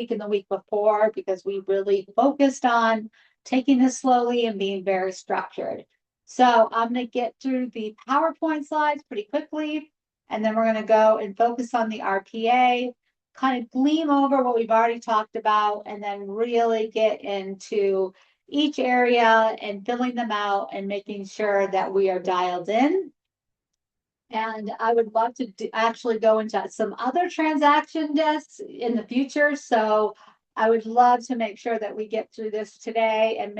week and the week before because we really focused on taking this slowly and being very structured. So I'm going to get through the PowerPoint slides pretty quickly, and then we're going to go and focus on the RPA, kind of gleam over what we've already talked about, and then really get into each area and filling them out and making sure that we are dialed in. And I would love to actually go into some other transaction desks in the future. So I would love to make sure that we get through this today and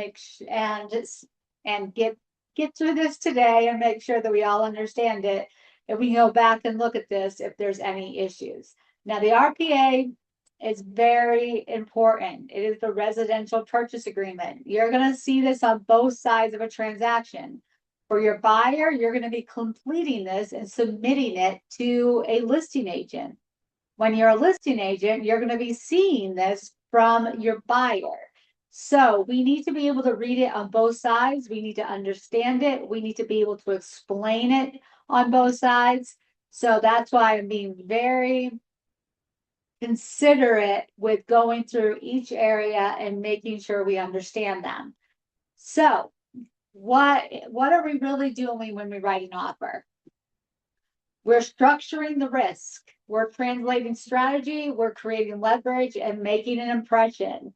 get through this today and make sure that we all understand it. And we can go back and look at this if there's any issues. Now the RPA is very important. It is the residential purchase agreement. You're going to see this on both sides of a transaction. For your buyer, you're going to be completing this and submitting it to a listing agent. When you're a listing agent, you're going to be seeing this from your buyer. So we need to be able to read it on both sides. We need to understand it. We need to be able to explain it on both sides. So that's why I'm being very considerate with going through each area and making sure we understand them. So what are we really doing when we write an offer? We're structuring the risk. We're translating strategy. We're creating leverage and making an impression.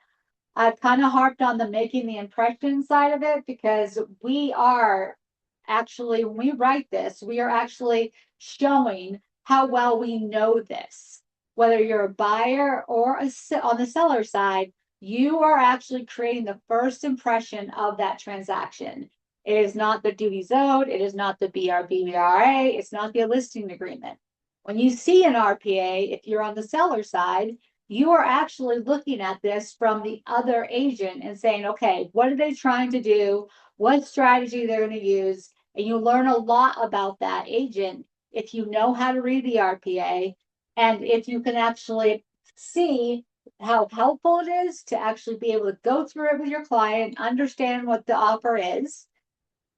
I've kind of harped on the making the impression side of it because we are actually, when we write this, we are actually showing how well we know this. Whether you're a buyer or on the seller side, you are actually creating the first impression of that transaction. It is not the duties owed. It is not the BRBRA. It's not the listing agreement. When you see an RPA, if you're on the seller side, you are actually looking at this from the other agent and saying, okay, what are they trying to do? What strategy they're going to use? And you learn a lot about that agent if you know how to read the RPA and if you can actually see how helpful it is to actually be able to go through it with your client, understand what the offer is,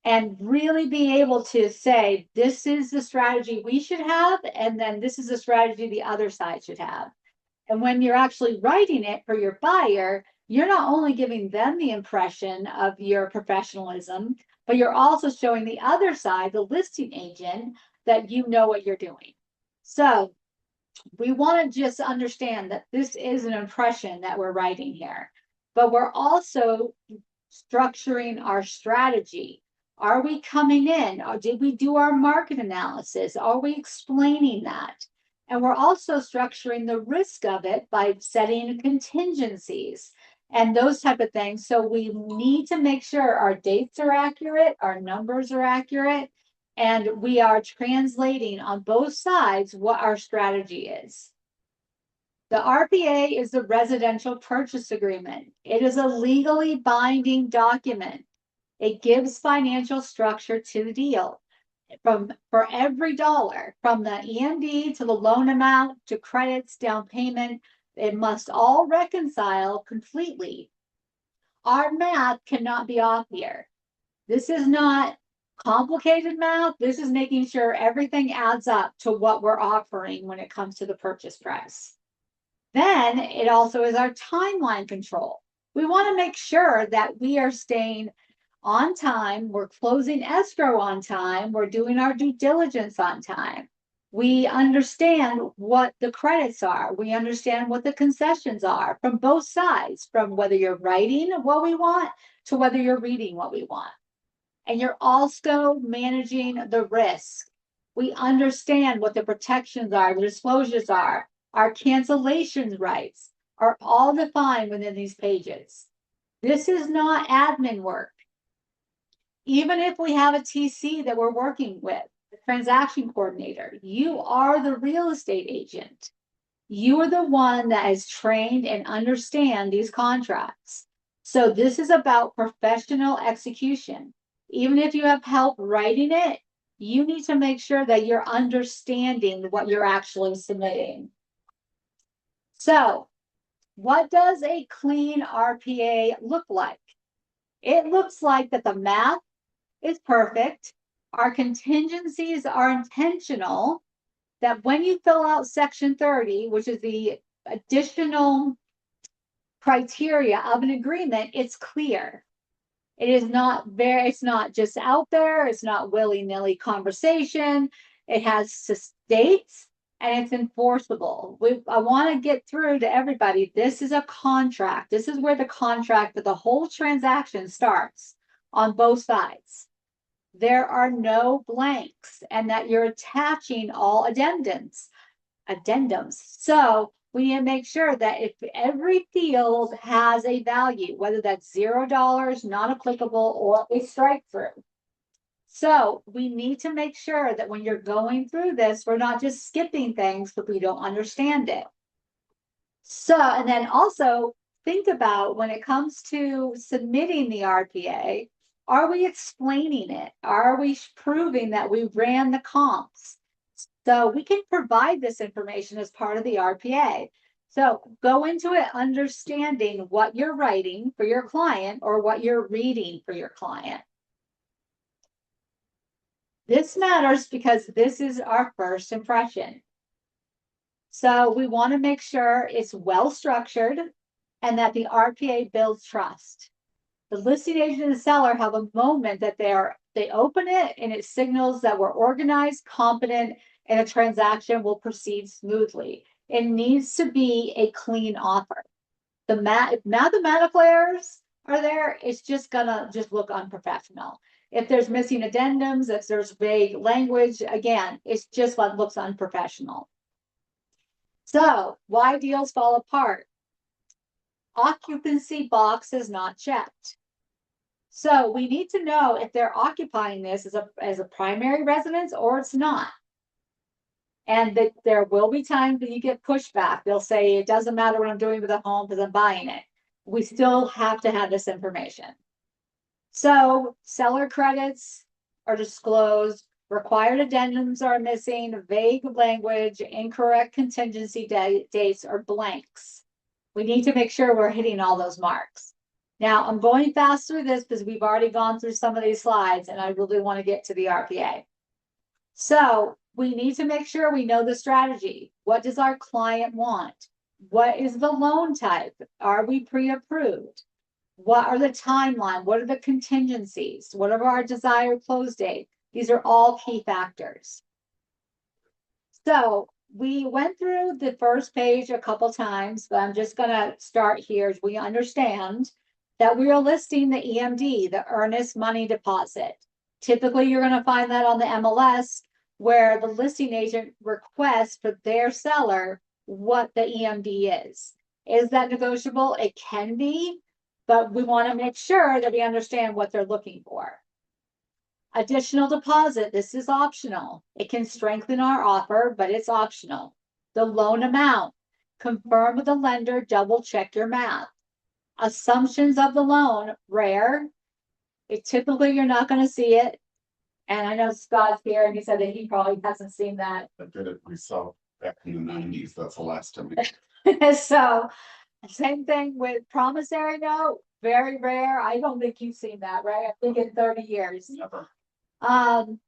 and really be able to say, this is the strategy we should have, and then this is the strategy the other side should have. And when you're actually writing it for your buyer, you're not only giving them the impression of your professionalism, but you're also showing the other side, the listing agent, that you know what you're doing. So we want to just understand that this is an impression that we're writing here, but we're also structuring our strategy. Are we coming in? Or did we do our market analysis? Are we explaining that? And we're also structuring the risk of it by setting contingencies and those type of things. So we need to make sure our dates are accurate, our numbers are accurate, and we are translating on both sides what our strategy is. The RPA is the residential purchase agreement. It is a legally binding document. It gives financial structure to the deal. For every dollar, from the EMD to the loan amount to credits, down payment, it must all reconcile completely. Our math cannot be off here. This is not complicated math. This is making sure everything adds up to what we're offering when it comes to the purchase price. Then it also is our timeline control. We want to make sure that we are staying on time, we're closing escrow on time, we're doing our due diligence on time. We understand what the credits are. We understand what the concessions are from both sides, from whether you're writing what we want to whether you're reading what we want. And you're also managing the risk. We understand what the protections are, the disclosures are, our cancellation rights are all defined within these pages. This is not admin work. Even if we have a TC that we're working with, the transaction coordinator, you are the real estate agent. You are the one that is trained and understand these contracts. So this is about professional execution. Even if you have help writing it, you need to make sure that you're understanding what you're actually submitting. So what does a clean RPA look like? It looks like that the math is perfect. Our contingencies are intentional, that when you fill out section 30, which is the additional criteria of an agreement, it's clear. It is not it's not just out there. It's not willy-nilly conversation. It has dates and it's enforceable. I want to get through to everybody. This is a contract. This is where the contract for the whole transaction starts on both sides. There are no blanks, and that you're attaching all addendums. So we need to make sure that if every field has a value, whether that's $0, not applicable, or a strike through. So we need to make sure that when you're going through this, we're not just skipping things because we don't understand it. So, and then also think about when it comes to submitting the RPA, are we explaining it? Are we proving that we ran the comps? So we can provide this information as part of the RPA. So go into it understanding what you're writing for your client or what you're reading for your client. This matters because this is our first impression. So we want to make sure it's well structured and that the RPA builds trust. The listing agent and the seller have a moment that they open it and it signals that we're organized, competent, and a transaction will proceed smoothly. It needs to be a clean offer. The mathematical errors are there, it's just gonna look unprofessional. If there's missing addendums, if there's vague language, again, it's just what looks unprofessional. So why deals fall apart? Occupancy box is not checked. So we need to know if they're occupying this as a primary residence or it's not. And that there will be times that you get pushback. They'll say, it doesn't matter what I'm doing with the home because I'm buying it. We still have to have this information. So seller credits are disclosed, required addendums are missing, vague language, incorrect contingency dates, or blanks. We need to make sure we're hitting all those marks. Now, I'm going fast through this because we've already gone through some of these slides and I really want to get to the RPA. So we need to make sure we know the strategy. What does our client want? What is the loan type? Are we pre-approved? What are the timeline? What are the contingencies? What are our desired close date? These are all key factors. So we went through the first page a couple times, but I'm just going to start here as we understand that we are listing the EMD, the earnest money deposit. Typically, you're going to find that on the MLS where the listing agent requests for their seller what the EMD is. Is that negotiable? It can be, but we want to make sure that we understand what they're looking for. Additional deposit, this is optional. It can strengthen our offer, but it's optional. The loan amount, confirm with the lender, double check your math. Assumptions of the loan, rare. Typically, you're not going to see it. And I know Scott's here and he said that he probably hasn't seen that. I did it myself back in the 90s. That's the last time. So, same thing with promissory note, very rare. I don't think you've seen that, right? I think in 30 years. Never.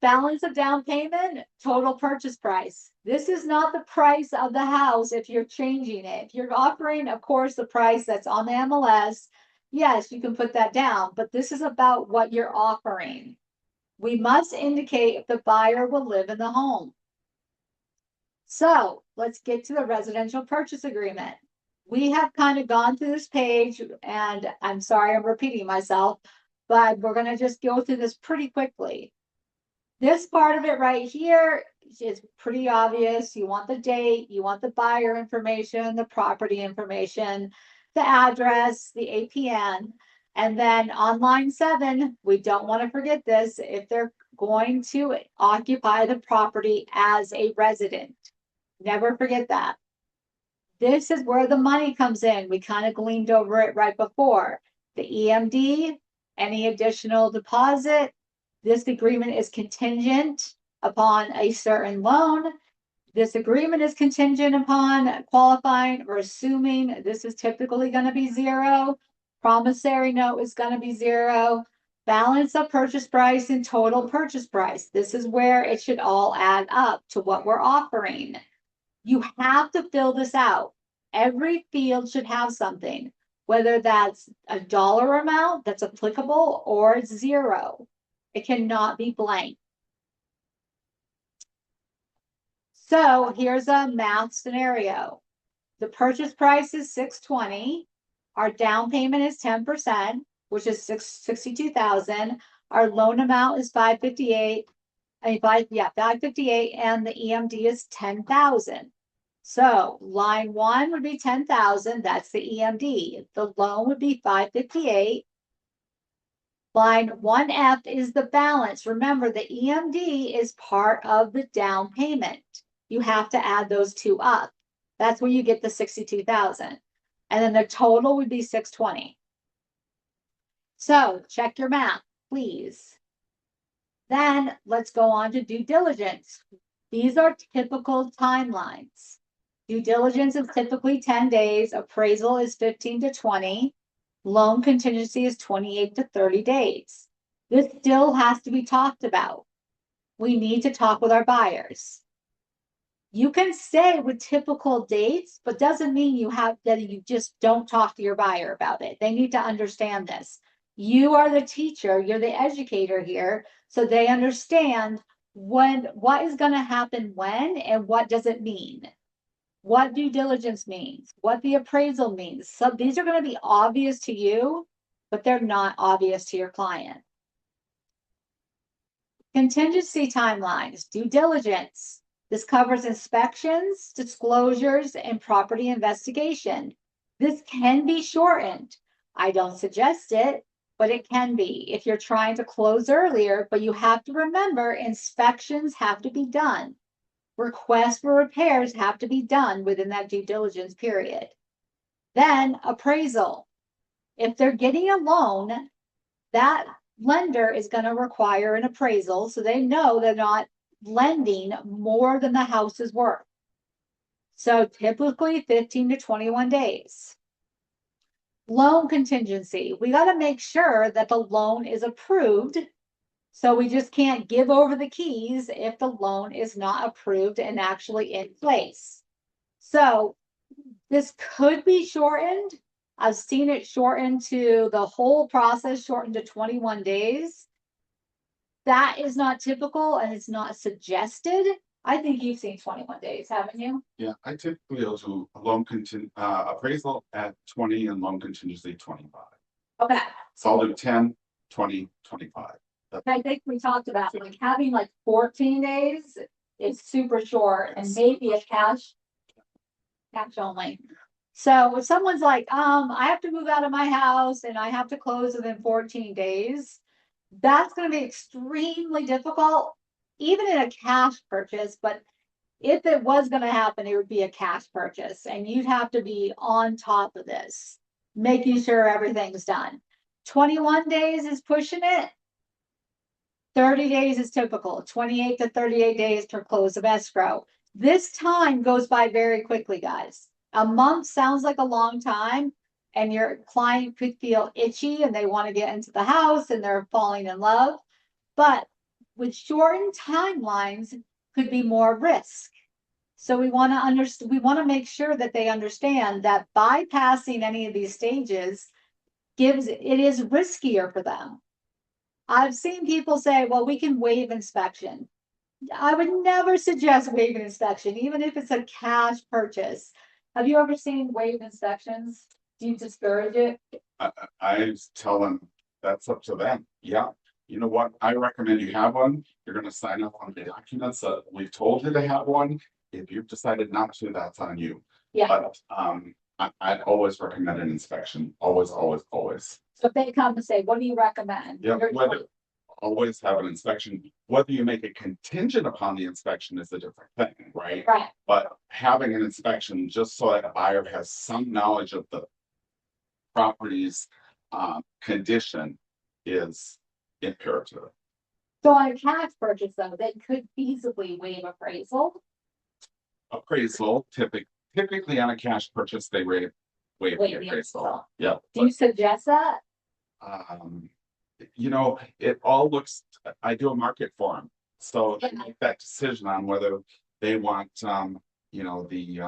Balance of down payment, total purchase price. This is not the price of the house if you're changing it. If you're offering, of course, the price that's on the MLS, yes, you can put that down, but this is about what you're offering. We must indicate if the buyer will live in the home. So let's get to the residential purchase agreement. We have kind of gone through this page, and I'm sorry I'm repeating myself, but we're going to just go through this pretty quickly. This part of it right here is pretty obvious. You want the date, you want the buyer information, the property information, the address, the APN. And then on line 7, we don't want to forget this, if they're going to occupy the property as a resident. Never forget that. This is where the money comes in. We kind of gleaned over it right before. The EMD, any additional deposit. This agreement is contingent upon a certain loan. This agreement is contingent upon qualifying or assuming this is typically going to be 0. Promissory note is going to be 0. Balance of purchase price and total purchase price. This is where it should all add up to what we're offering. You have to fill this out. Every field should have something. whether that's a dollar amount that's applicable or zero. It cannot be blank. So here's a math scenario. The purchase price is $620. Our down payment is 10%, which is $62,000. Our loan amount is $558. $558, and the EMD is $10,000. So line one would be $10,000. That's the EMD. The loan would be $558. Line 1F is the balance. Remember, the EMD is part of the down payment. You have to add those two up. That's where you get the $62,000. And then the total would be $620. So check your math, please. Then let's go on to due diligence. These are typical timelines. Due diligence is typically 10 days. Appraisal is 15 to 20. Loan contingency is 28 to 30 days. This still has to be talked about. We need to talk with our buyers. You can say with typical dates, but doesn't mean you just don't talk to your buyer about it. They need to understand this. You are the teacher, you're the educator here, so they understand what is going to happen when and what does it mean. What due diligence means, what the appraisal means. So these are going to be obvious to you, but they're not obvious to your client. Contingency timelines, due diligence. This covers inspections, disclosures, and property investigation. This can be shortened. I don't suggest it, but it can be if you're trying to close earlier, but you have to remember inspections have to be done. Requests for repairs have to be done within that due diligence period. Then appraisal. If they're getting a loan, that lender is going to require an appraisal so they know they're not lending more than the house is worth. So typically 15 to 21 days. Loan contingency. We got to make sure that the loan is approved. So we just can't give over the keys if the loan is not approved and actually in place. So this could be shortened. I've seen it shortened to the whole process shortened to 21 days. That is not typical and it's not suggested. I think you've seen 21 days, haven't you? Yeah, I typically will do appraisal at 20 and loan contingency 25. Okay. So I'll do 10, 20, 25. I think we talked about like having like 14 days is super short and maybe a cash only. So if someone's like, I have to move out of my house and I have to close within 14 days, that's going to be extremely difficult, even in a cash purchase. But if it was going to happen, it would be a cash purchase and you'd have to be on top of this, making sure everything's done. 21 days is pushing it. 30 days is typical, 28 to 38 days per close of escrow. This time goes by very quickly, guys. A month sounds like a long time, and your client could feel itchy and they want to get into the house and they're falling in love. But with shortened timelines could be more risk. So we want to make sure that they understand that bypassing any of these stages it is riskier for them. I've seen people say, well, we can waive inspection. I would never suggest waiving inspection, even if it's a cash purchase. Have you ever seen waived inspections? Do you discourage it? I tell them that's up to them. Yeah. You know what? I recommend you have one. You're going to sign up on the documents that we've told you to have one. If you've decided not to, that's on you. Yeah. But I'd always recommend an inspection. Always, always, always. So if they come and say, what do you recommend? Yeah, always have an inspection. Whether you make it contingent upon the inspection is a different thing, right? Right. But having an inspection just so that a buyer has some knowledge of the property's condition is imperative. So on a cash purchase, though, they could feasibly waive appraisal. Appraisal, typically on a cash purchase, they waive the appraisal. Yeah. Do you suggest that? You know, it all looks, I do a market for them. So they make that decision on whether they want, you know, the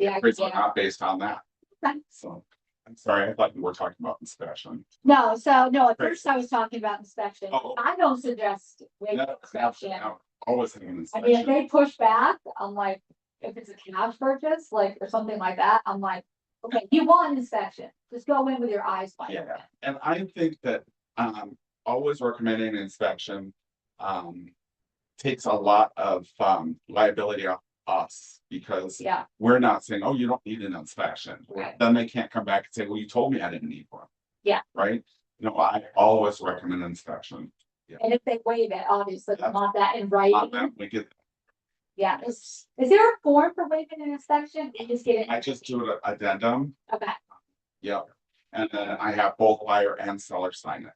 appraisal or not based on that. Okay. So I'm sorry, I thought you were talking about inspection. No, so, no, at Right. first I was talking about inspection. Oh. I don't suggest waiving No, inspection. no, always having an I mean, if inspection. they push back, I'm like, if it's a cash purchase, like, or something like that, I'm like, okay, you want an inspection, just go in with your eyes wide Yeah, open. and I think that, always recommending an inspection, takes a lot of, liability off us. Because Yeah, we're not saying, oh, you don't need an inspection. Right. Then they can't come back and say, well, you told me I didn't need one. Yeah. Right? No, I always recommend inspection. and if they waive it, obviously, Yeah. want that in Not writing. that we get, Yeah, is there a form for waiving an inspection? You just get it. I just do an addendum, Okay, yep. And then I have both buyer and seller sign it.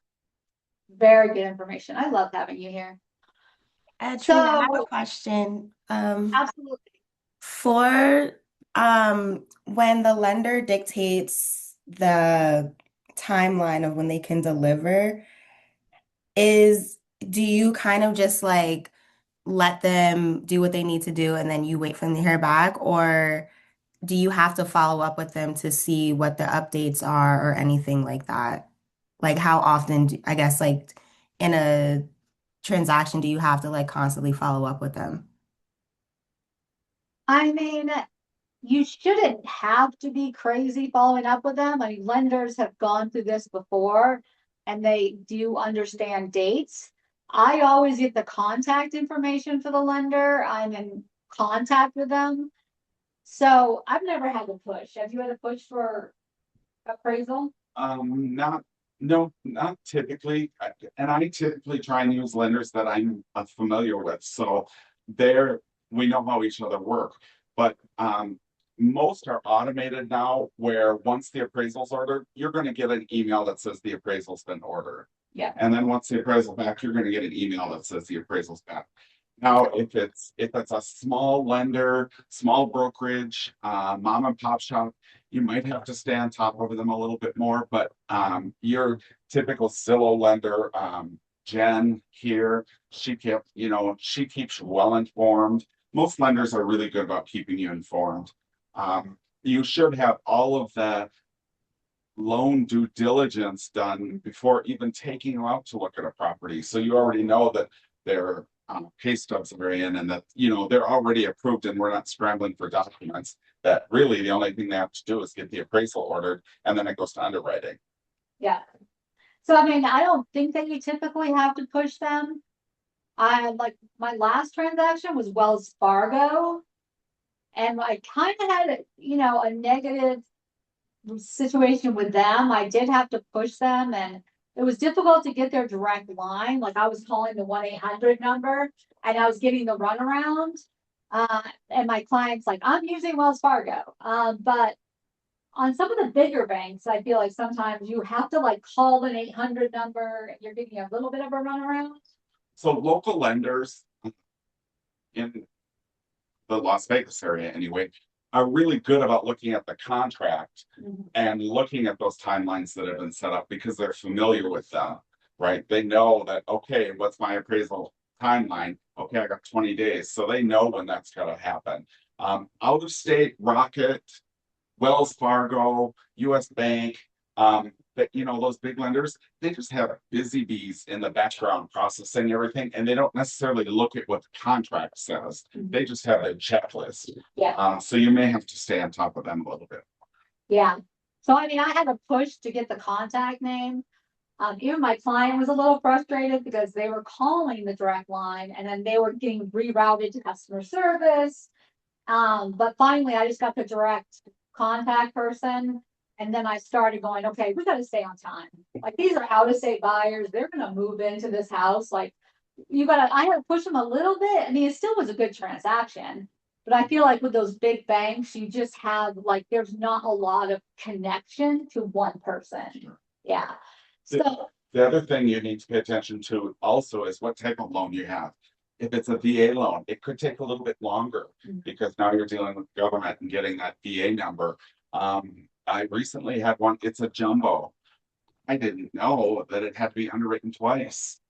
very good information. I love having you here. Trina, I have So- a question. Absolutely. For when the lender dictates the timeline of when they can deliver, do you kind of just like let them do what they need to do and then you wait for them to hear back, or do you have to follow up with them to see what the updates are or anything like that? Like how often, I guess, like in a transaction, do you have to like constantly follow up with them? I mean, you shouldn't have to be crazy following up with them. I mean, lenders have gone through this before and they do understand dates. I always get the contact information for the lender. I'm in contact with them. So I've never had to push. Have you had to push for appraisal? Not, no, not typically, and I typically try and use lenders that I'm familiar with, so we know how each other work. But, most are automated now, where once the appraisal's ordered, you're gonna get an email that says the appraisal's been ordered. Yeah. And then once the appraisal's back, you're gonna get an email that says the appraisal's back. Now, if it's a small lender, small brokerage, mom and pop shop, you might have to stay on top of them a little bit more, but your typical Zillow lender, Jen here, she kept, she keeps you well informed. Most lenders are really good about keeping you informed. You should have all of the loan due diligence done before even taking you out to look at a property. So you already know that their pay stubs are in and that, they're already approved and we're not scrambling for documents. That really the only thing they have to do is get the appraisal ordered and then it goes to underwriting. Yeah. So I mean, I don't think that you typically have to push them. Like my last transaction was Wells Fargo. And I kind of had, a negative situation with them. I did have to push them and it was difficult to get their direct line. Like I was calling the 1-800 number and I was getting the runaround. And my client's like, I'm using Wells Fargo. But on some of the bigger banks, I feel like sometimes you have to like call an 800 number and you're getting a little bit of a runaround. So local lenders in the Las Vegas area anyway, are really good about looking at the contract and looking at those timelines that have been set up because they're familiar with them, right? They know that, okay, what's my appraisal timeline? Okay, I got 20 days. So they know when that's gonna happen. Out of state, Rocket, Wells Fargo, US Bank, that, those big lenders, they just have busy bees in the background processing everything, and they don't necessarily look at what the contract says. They just have a checklist. Yeah. So you may have to stay on top of them a little bit. Yeah. So I mean, I had to push to get the contact name. Even my client was a little frustrated because they were calling the direct line and then they were getting rerouted to customer service. But finally I just got the direct contact person. And then I started going, okay, we got to stay on time. Like these are out of state buyers. They're going to move into this house. Like I had to push them a little bit. I mean, it still was a good transaction, but I feel like with those big banks, you just have like, there's not a lot of connection to one person. Yeah. So The other thing you need to pay attention to also is what type of loan you have. If it's a VA loan, it could take a little bit longer because now you're dealing with government and getting that VA number. I recently had one, it's a jumbo. I didn't know that it had to be underwritten twice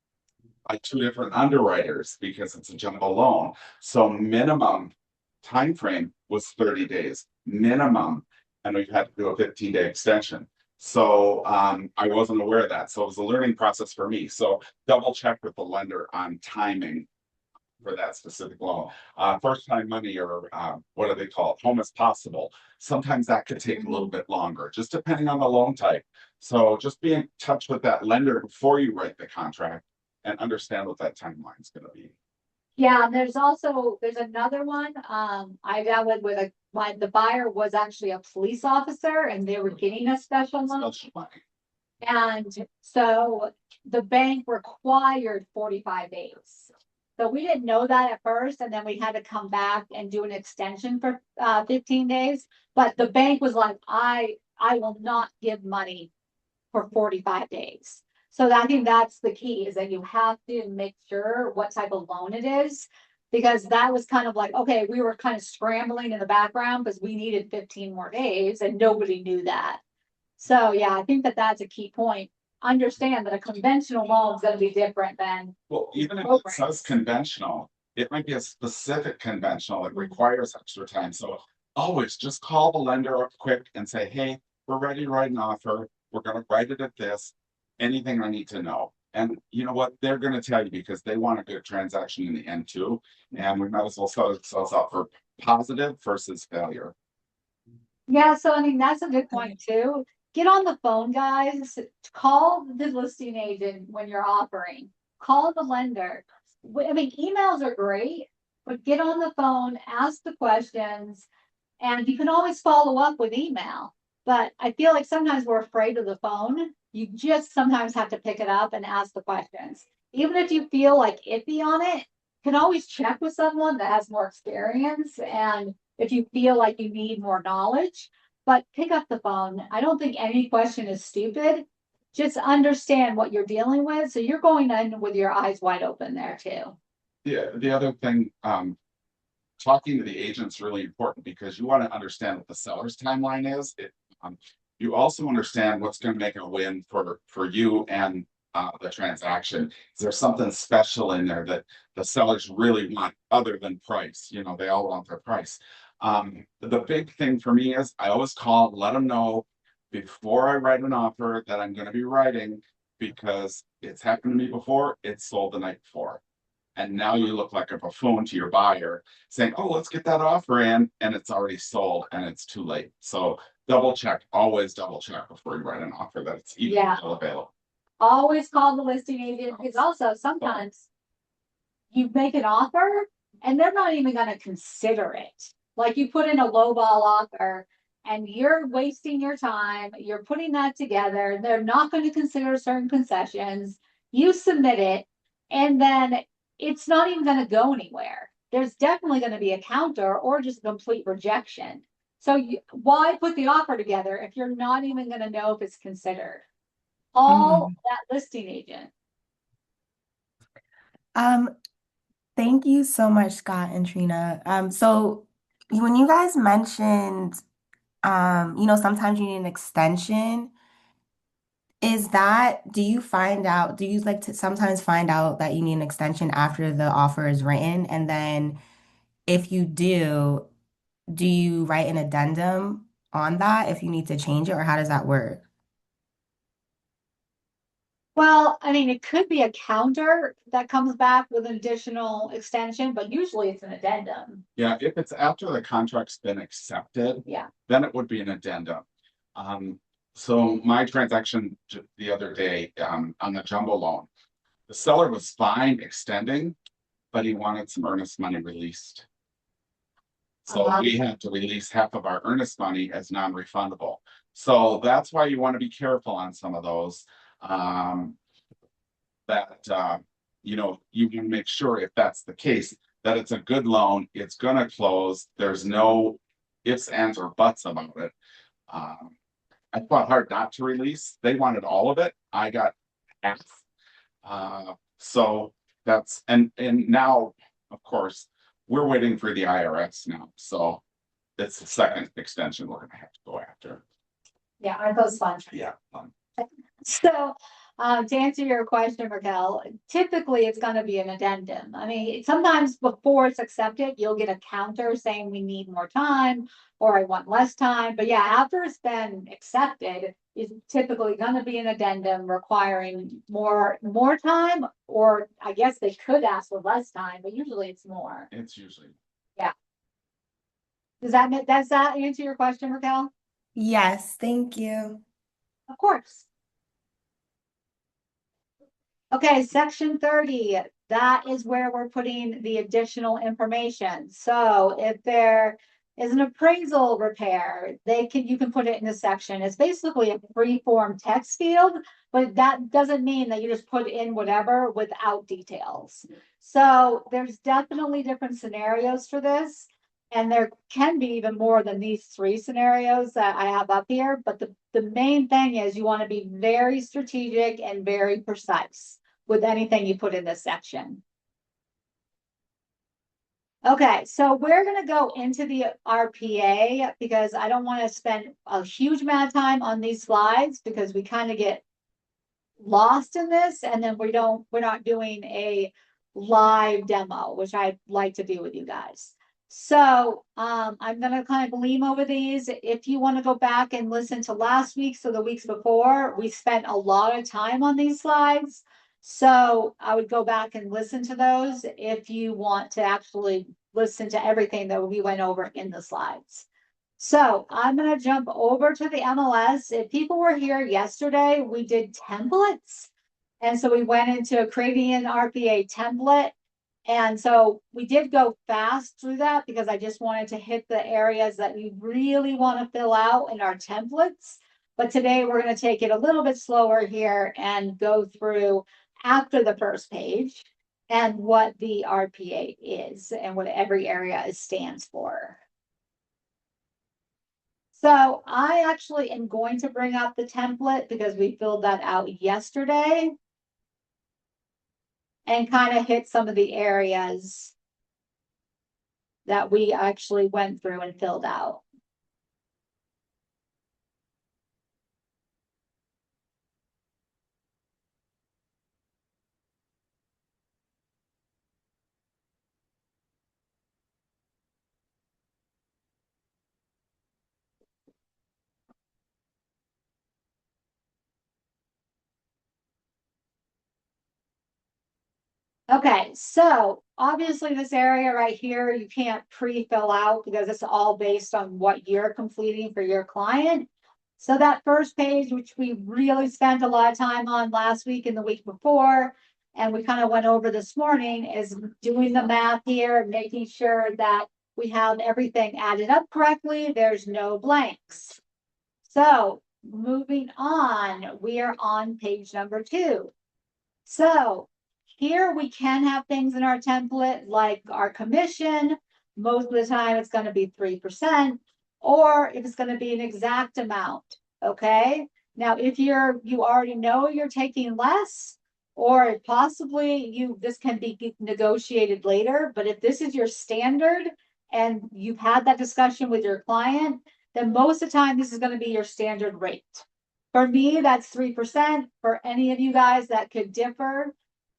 by two different underwriters because it's a jumbo loan. So minimum time frame was 30 days, minimum, and we've had to do a 15-day extension. So I wasn't aware of that. So it was a learning process for me. So double check with the lender on timing for that specific loan. First time money, or what do they call it? Home as possible. Sometimes that could take a little bit longer, just depending on the loan type. So just be in touch with that lender before you write the contract and understand what that timeline is going to be. Yeah, and there's another one, I dealt the buyer was actually a police officer and they were getting a special loan. Special money. And so the bank required 45 days. So we didn't know that at first, and then we had to come back and do an extension for 15 days. But the bank was like, I will not give money for 45 days. So I think that's the key, is that you have to make sure what type of loan it is. Because that was kind of like, okay, we were kind of scrambling in the background because we needed 15 more days and nobody knew that. So yeah, I think that that's a key point. Understand that a conventional loan is going to be different than, Well, even if it programs. says conventional, it might be a specific conventional that requires extra time. So always just call the lender up quick and say, hey, we're ready to write an offer. We're gonna write it at this. Anything I need to know. And you know what? They're gonna tell you because they want a good transaction in the end too. And we might as well set ourselves up for positive versus failure. yeah, so I mean, that's a good point too. Get on the phone, guys. Call the listing agent when you're offering. Call the lender. I mean, emails are great, but get on the phone, ask the questions, and you can always follow up with email. But I feel like sometimes we're afraid of the phone. You just sometimes have to pick it up and ask the questions. Even if you feel like iffy on it, you can always check with someone that has more experience. And if you feel like you need more knowledge, but pick up the phone. I don't think any question is stupid. Just understand what you're dealing with. So you're going in with your eyes wide open there too. Yeah, the other thing, talking to the agent's really important because you want to understand what the seller's timeline is. You also understand what's going to make a win for you and the transaction. Is there something special in there that the sellers really want other than price? You know, they all want their price. The big thing for me is I always call, let them know before I write an offer that I'm going to be writing, because it's happened to me before. It's sold the night before. And now you look like a buffoon to your buyer saying, oh, let's get that offer in. And it's already sold and it's too late. So double check, always double check before you write an offer that it's even Yeah. still available. Always call the listing agent, because also sometimes you make an offer and they're not even gonna consider it. Like you put in a lowball offer and you're wasting your time, you're putting that together, they're not gonna consider certain concessions. You submit it, and then it's not even gonna go anywhere. There's definitely gonna be a counter or just a complete rejection. So why put the offer together if you're not even gonna know if it's considered? Call that listing agent. Um, Thank you so much, Scott and Trina. So when you guys mentioned, sometimes you need an extension, do you like to sometimes find out that you need an extension after the offer is written? And then if you do you write an addendum on that if you need to change it, or how does that work? Well, I mean, it could be a counter that comes back with an additional extension, but usually it's an addendum. Yeah, if it's after the contract's been accepted, Yeah. then it would be an addendum. So my transaction the other day on the jumbo loan, the seller was fine extending, but he wanted some earnest money released. So we had to release half of our earnest money as non-refundable. So that's why you want to be careful on some of those. You want to make sure, if that's the case, that it's a good loan, it's gonna close, there's no ifs, ands, or buts about it. I fought hard not to release. They wanted all of it. I got half. So that's and now, of course, we're waiting for the IRS now. So it's the second extension we're gonna have to go after. Yeah, aren't those fun? Yeah. So, To answer your question, Raquel, typically it's gonna be an addendum. I mean, sometimes before it's accepted, you'll get a counter saying we need more time or I want less time. But yeah, after it's been accepted, it's typically gonna be an addendum requiring more time, or I guess they could ask for less time, but usually it's more. It's usually. Does that answer your question, Raquel? Yes, thank you. Of course. Okay, section 30, that is where we're putting the additional information. So if there is an appraisal repair, you can put it in the section. It's basically a free form text field, but that doesn't mean that you just put in whatever without details. So there's definitely different scenarios for this. And there can be even more than these 3 scenarios that I have up here. But the main thing is you want to be very strategic and very precise with anything you put in this section. Okay, so we're going to go into the RPA because I don't want to spend a huge amount of time on these slides because we kind of get lost in this and then we're not doing a live demo, which I'd like to do with you guys. So I'm going to kind of gleam over these. If you want to go back and listen to last week's or the weeks before, we spent a lot of time on these slides. So I would go back and listen to those if you want to actually listen to everything that we went over in the slides. So I'm going to jump over to the MLS. If people were here yesterday, we did templates. And so we went into creating an RPA template. And so we did go fast through that because I just wanted to hit the areas that you really want to fill out in our templates. But today we're going to take it a little bit slower here and go through after the first page and what the RPA is and what every area stands for. So I actually am going to bring up the template because we filled that out yesterday and kind of hit some of the areas that we actually went through and filled out. Okay, so obviously this area right here, you can't pre-fill out because it's all based on what you're completing for your client. So that first page, which we really spent a lot of time on last week and the week before, and we kind of went over this morning, is doing the math here, making sure that we have everything added up correctly. There's no blanks. So moving on, we are on page number 2. So here we can have things in our template like our commission. Most of the time it's going to be 3%, or if it's going to be an exact amount. Okay. Now, if you already know you're taking less, or possibly this can be negotiated later, but if this is your standard and you've had that discussion with your client, then most of the time this is going to be your standard rate. For me, that's 3%. For any of you guys, that could differ.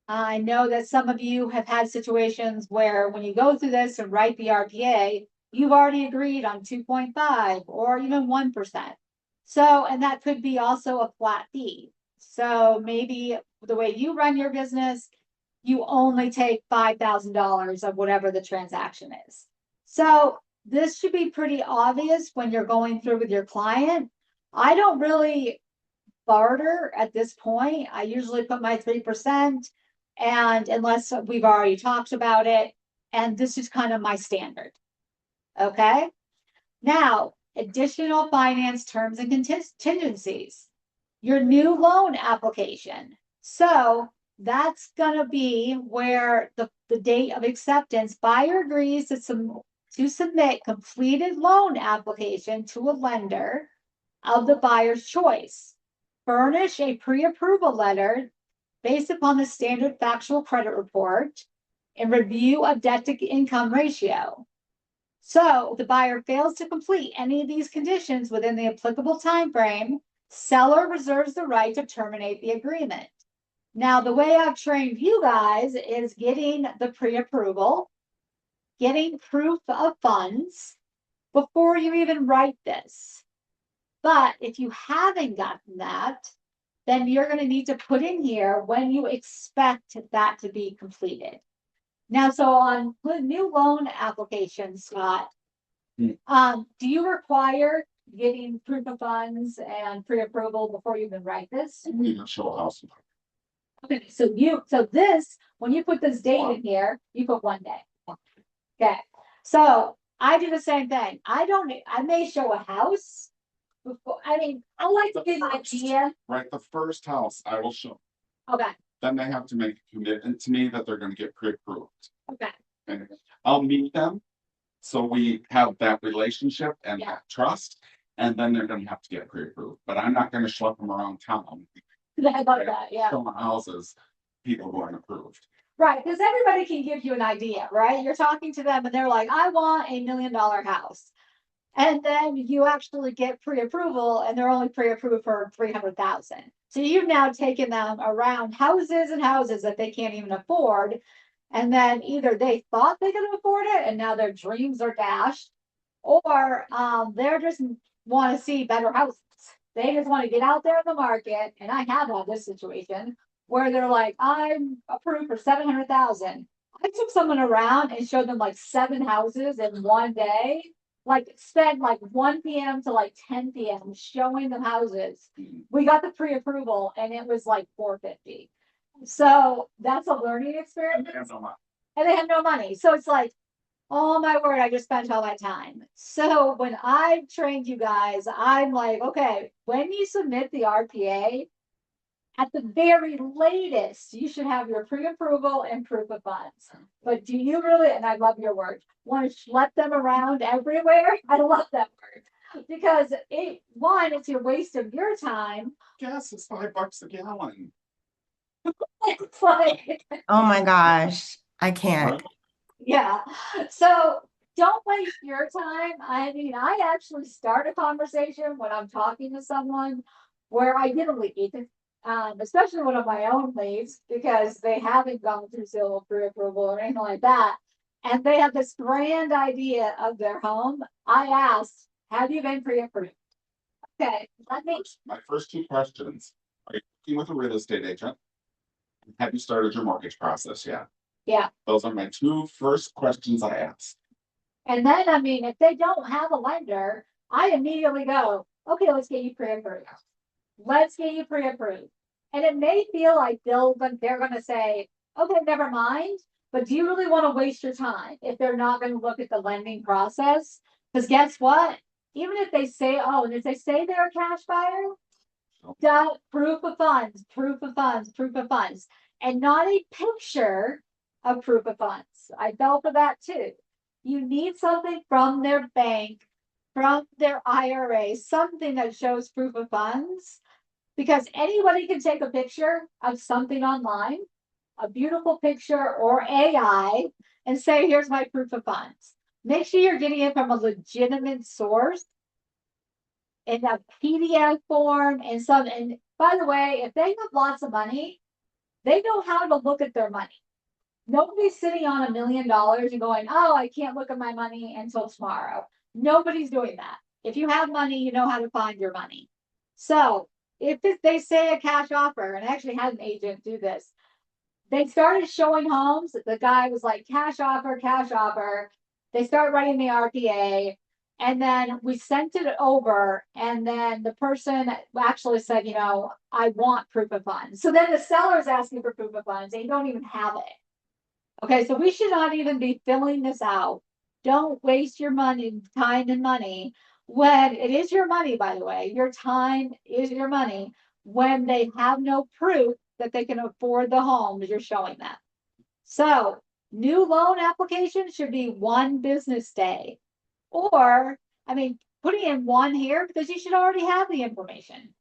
I know that some of you have had situations where when you go through this and write the RPA, you've already agreed on 2.5 or even 1%. So, and that could be also a flat fee. So maybe the way you run your business, you only take $5,000 of whatever the transaction is. So this should be pretty obvious when you're going through with your client. I don't really barter at this point. I usually put my 3%, and unless we've already talked about it, and this is kind of my standard. Okay. Now, additional finance terms and contingencies. Your new loan application. So that's going to be where the date of acceptance, buyer agrees to submit completed loan application to a lender of the buyer's choice. Furnish a pre-approval letter based upon the standard factual credit report and review of debt to income ratio. So if the buyer fails to complete any of these conditions within the applicable time frame, Seller reserves the right to terminate the agreement. Now, the way I've trained you guys is getting the pre-approval, getting proof of funds before you even write this. But if you haven't gotten that, then you're going to need to put in here when you expect that to be completed. Now, so on new loan applications, Scott, do you require getting proof of funds and pre-approval before you even write this? We even show a house. Okay, so this, when you put this date in here, you put 1 day. Okay, so I do the same thing. I may show a house before, I mean, I like to give you an idea. Right, the first house I will show. Okay, Then they have to make a commitment to me that they're gonna get pre-approved. okay, And I'll meet them. So we have that relationship and Yeah. that trust, and then they're gonna have to get pre-approved, but I'm not gonna schlep them around town. I love that, yeah. Showing houses, people who aren't approved. Right, because everybody can give you an idea, right? You're talking to them and they're like, I want $1 million house. And then you actually get pre-approval and they're only pre-approved for 300,000. So you've now taken them around houses and houses that they can't even afford. And then either they thought they could afford it and now their dreams are dashed, or they're just want to see better houses. They just want to get out there in the market. And I have had this situation where they're like, I'm approved for 700,000. I took someone around and showed them like 7 houses in 1 day. Like spent like 1 p.m. to like 10 p.m. showing them houses. We got the pre-approval and it was like 450. So that's a learning experience. And they have no money. So it's like, oh my word, I just spent all that time. So when I trained you guys, I'm like, okay, when you submit the RPA, at the very latest, you should have your pre-approval and proof of funds. But do you really, and I love your word, want to schlep them around everywhere? I love that word. Because it's your waste of your time. Gas is $5 a gallon. It's like, Oh my gosh, I can't. yeah. So don't waste your time. I mean, I actually start a conversation when I'm talking to someone where I get a lead, especially one of my own leads, because they haven't gone through Zillow pre-approval or anything like that. And they have this grand idea of their home. I asked, have you been pre-approved? Okay, let me. My first 2 questions. Are you working with a real estate agent? Have you started your mortgage process yet? Yeah. Those are my 2 first questions I ask. And then, I mean, if they don't have a lender, I immediately go, okay, let's get you pre-approved. Let's get you pre-approved. And it may feel like they're going to say, okay, never mind. But do you really want to waste your time if they're not going to look at the lending process? Because guess what? Even if they say, oh, and if they say they're a cash buyer, proof of funds, proof of funds, proof of funds, and not a picture of proof of funds. I fell for that too. You need something from their bank, from their IRA, something that shows proof of funds, because anybody can take a picture of something online, a beautiful picture or AI, and say, here's my proof of funds. Make sure you're getting it from a legitimate source in a PDF form and by the way, if they have lots of money, they know how to look at their money. Nobody's sitting on $1 million and going, oh, I can't look at my money until tomorrow. Nobody's doing that. If you have money, you know how to find your money. So if they say a cash offer, and I actually had an agent do this, they started showing homes. The guy was like, cash offer, cash offer. They start writing the RPA. And then we sent it over. And then the person actually said, I want proof of funds. So then the seller's asking for proof of funds. They don't even have it. Okay, so we should not even be filling this out. Don't waste your money, time and money when it is your money, by the way. Your time is your money when they have no proof that they can afford the home that you're showing them. So new loan application should be 1 business day. Or, I mean, putting in 1 here because you should already have the information.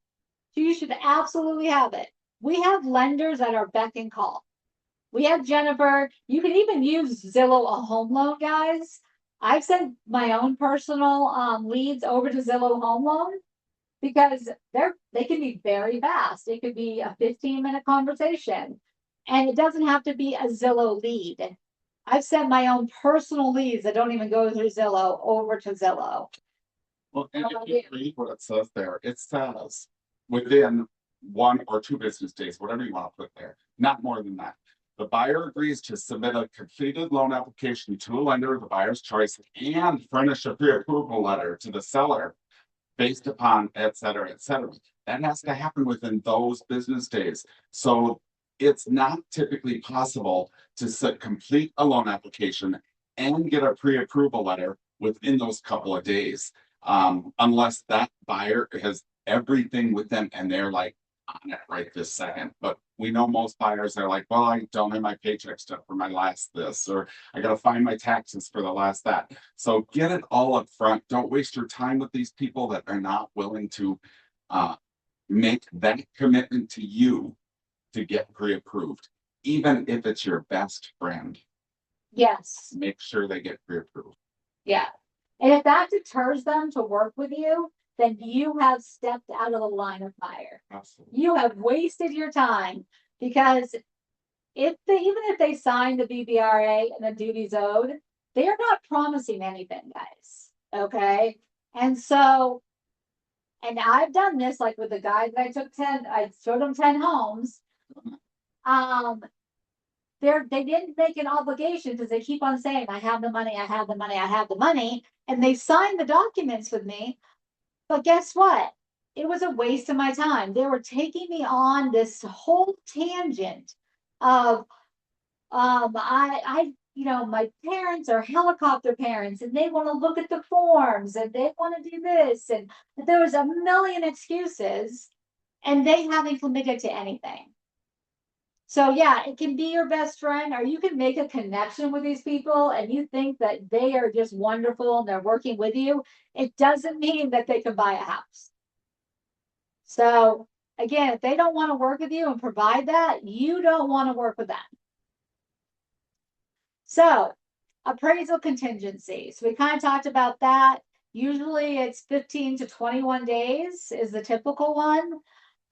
So you should absolutely have it. We have lenders that are beck and call. We have Jennifer. You can even use Zillow a home loan, guys. I've sent my own personal leads over to Zillow home loan. because they can be very fast. It could be a 15-minute conversation, and it doesn't have to be a Zillow lead. I've sent my own personal leads that don't even go through Zillow over to Zillow. Well, and if you read what it says there, it says within 1 or 2 business days, whatever you want to put there, not more than that. The buyer agrees to submit a completed loan application to a lender of the buyer's choice and furnish a pre-approval letter to the seller based upon et cetera, et cetera. That has to happen within those business days. So it's not typically possible to complete a loan application and get a pre-approval letter within those couple of days. Unless that buyer has everything with them and they're like on it right this second. But we know most buyers are like, well, I don't have my paycheck stuff for my last this, or I got to find my taxes for the last that. So get it all up front. Don't waste your time with these people that are not willing to make that commitment to you to get pre-approved, even if it's your best friend. Yes. Make sure they get pre-approved. Yeah. And if that deters them to work with you, then you have stepped out of the line of fire. Absolutely. You have wasted your time, because even if they sign the BBRA and the duties owed, they are not promising anything, guys. Okay. And so, and I've done this, like with the guy that I showed them 10 homes. They didn't make an obligation because they keep on saying, I have the money, I have the money, I have the money. And they signed the documents with me. But guess what? It was a waste of my time. They were taking me on this whole tangent of, my parents are helicopter parents and they want to look at the forms and they want to do this. And there was a million excuses and they haven't committed to anything. So yeah, it can be your best friend, or you can make a connection with these people and you think that they are just wonderful and they're working with you. It doesn't mean that they can buy a house. So again, if they don't want to work with you and provide that, you don't want to work with them. So appraisal contingency. So we kind of talked about that. Usually it's 15 to 21 days is the typical one.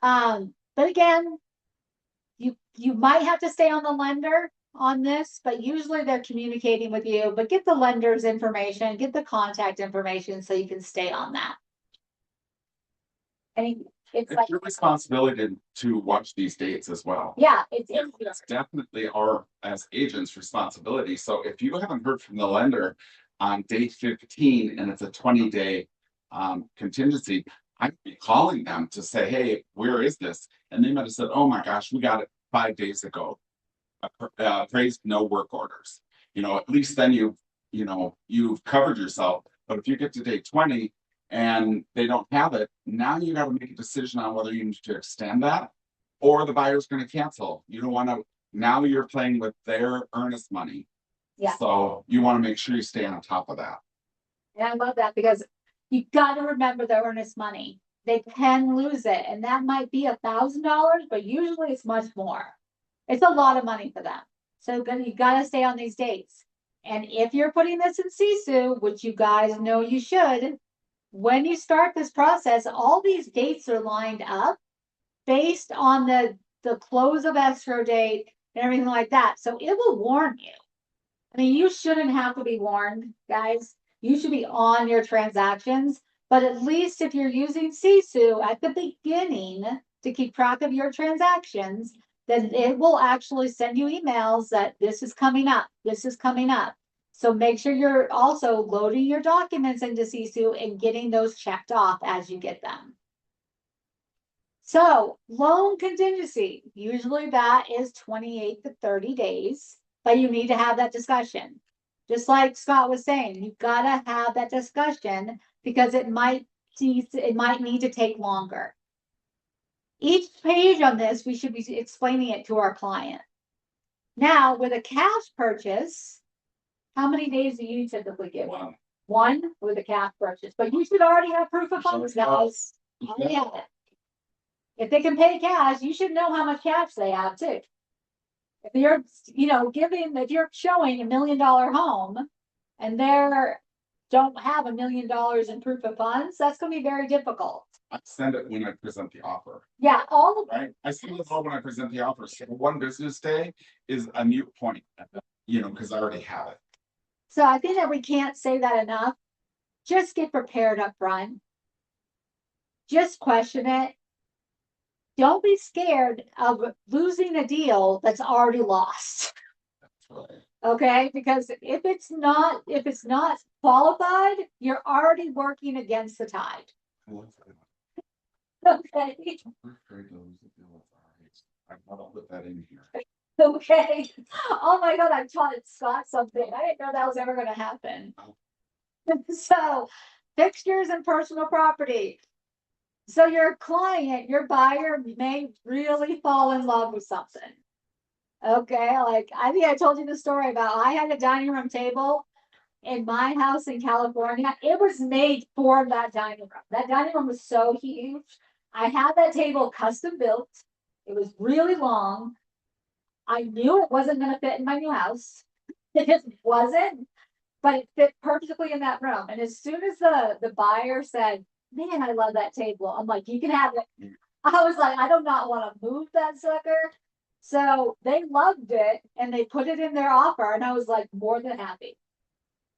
But again, you might have to stay on the lender on this, but usually they're communicating with you. But get the lender's information, get the contact information so you can stay on that. And it's like your responsibility to watch these dates as well. Yeah, it's definitely our as agents' responsibility. So if you haven't heard from the lender on day 15 and it's a 20-day contingency, I'd be calling them to say, hey, where is this? And they might have said, oh my gosh, we got it 5 days ago. Appraised, no work orders. At least then you've covered yourself. But if you get to day 20 and they don't have it, now you got to make a decision on whether you need to extend that or the buyer's going to cancel. You don't want to, now you're playing with their earnest money. Yeah. So you want to make sure you stay on top of that. And I love that, because you got to remember the earnest money. They can lose it, and that might be $1,000, but usually it's much more. It's a lot of money for them. So you got to stay on these dates. And if you're putting this in CSU, which you guys know you should, when you start this process, all these dates are lined up based on the close of escrow date and everything like that. So it will warn you. I mean, you shouldn't have to be warned, guys. You should be on your transactions. But at least if you're using CSU at the beginning to keep track of your transactions, then it will actually send you emails that this is coming up. This is coming up. So make sure you're also loading your documents into CSU and getting those checked off as you get them. So loan contingency, usually that is 28 to 30 days, but you need to have that discussion. Just like Scott was saying, you've got to have that discussion because it might need to take longer. Each page on this, we should be explaining it to our client. Now, with a cash purchase, how many days do you typically give? One with a cash purchase, but you should already have proof of funds, guys. Already have it. If they can pay cash, you should know how much cash they have too. If you're, if you're showing $1 million home and they're don't have $1 million in proof of funds, that's gonna be very difficult. I send it when I present the offer, Yeah, all of right? I send it all when I present the offer. So one business day is a mute point, you know, because I already have it. So I think that we can't say that enough. Just get prepared up front. Just question it. Don't be scared of losing a deal that's already lost. Right. Okay, because if it's not qualified, you're already working against the tide. Okay. We're afraid to lose the deal. All right. I'll put that in here. Okay. Oh my God, I taught Scott something. I didn't know that was ever gonna happen. So, fixtures and personal property. So your client, your buyer may really fall in love with something. Okay, like I think I told you the story about I had a dining room table in my house in California. It was made for that dining room. That dining room was so huge. I had that table custom built. It was really long. I knew it wasn't going to fit in my new house. It just wasn't, but it fit perfectly in that room. And as soon as the buyer said, "Man, I love that table," I'm like, "You can have it." I was like, "I do not want to move that sucker." So they loved it and they put it in their offer, and I was like more than happy.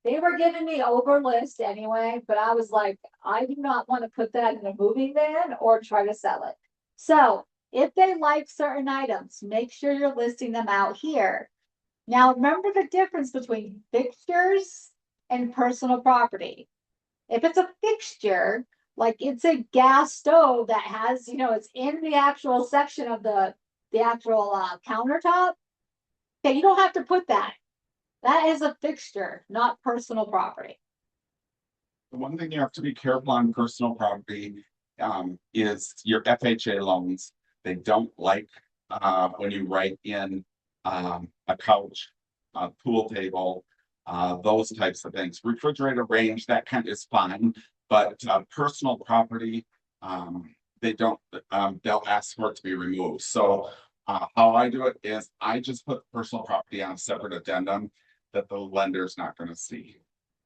They were giving me over list anyway, but I was like, I do not want to put that in a moving van or try to sell it. So if they like certain items, make sure you're listing them out here. Now, remember the difference between fixtures and personal property. If it's a fixture, like it's a gas stove that has, it's in the actual section of the actual countertop, okay, you don't have to put that. That is a fixture, not personal property. The one thing you have to be careful on personal property is your FHA loans. They don't like when you write in a couch, a pool table, those types of things. Refrigerator range, that kind is fine, but personal property, they don't, they'll ask for it to be removed. So how I do it is I just put personal property on a separate addendum that the lender's not going to see.